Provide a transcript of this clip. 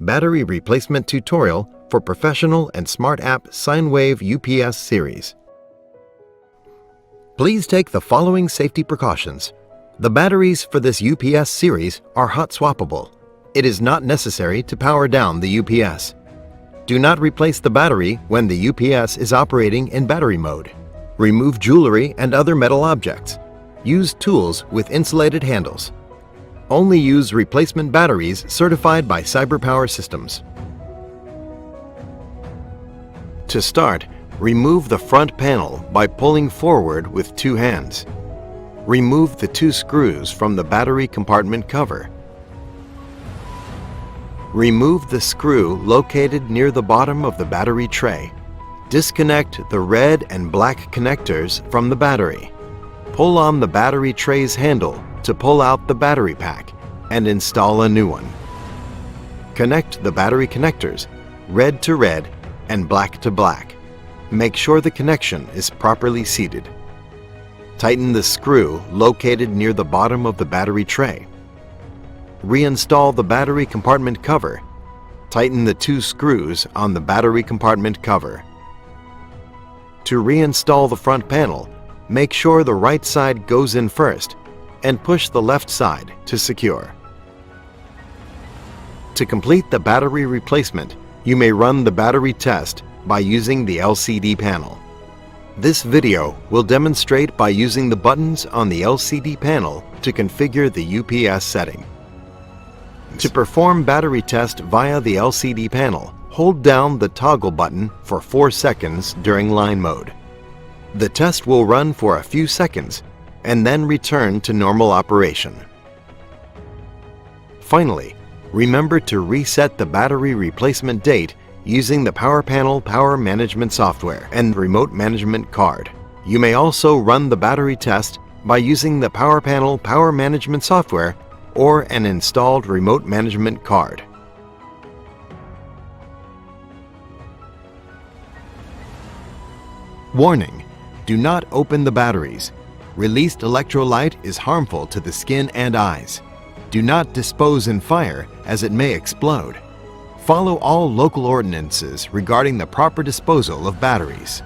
Battery Replacement Tutorial for Professional and Smart App Sinewave UPS Series. Please take the following safety precautions. The batteries for this UPS series are hot swappable. It is not necessary to power down the UPS. Do not replace the battery when the UPS is operating in battery mode. Remove jewelry and other metal objects. Use tools with insulated handles. Only use replacement batteries certified by CyberPower systems. To start, remove the front panel by pulling forward with two hands. Remove the two screws from the battery compartment cover. Remove the screw located near the bottom of the battery tray. Disconnect the red and black connectors from the battery. Pull on the battery tray's handle to pull out the battery pack and install a new one. Connect the battery connectors, red to red and black to black. Make sure the connection is properly seated. Tighten the screw located near the bottom of the battery tray. Reinstall the battery compartment cover. Tighten the two screws on the battery compartment cover. To reinstall the front panel, make sure the right side goes in first and push the left side to secure. To complete the battery replacement, you may run the battery test by using the LCD panel. This video will demonstrate by using the buttons on the LCD panel to configure the UPS setting. To perform battery test via the LCD panel, hold down the toggle button for 4 seconds during line mode. The test will run for a few seconds and then return to normal operation. Finally, remember to reset the battery replacement date using the PowerPanel Power Management software and remote management card. You may also run the battery test by using the PowerPanel Power Management software or an installed remote management card. Warning: do not open the batteries. Released electrolyte is harmful to the skin and eyes. Do not dispose in fire as it may explode. Follow all local ordinances regarding the proper disposal of batteries.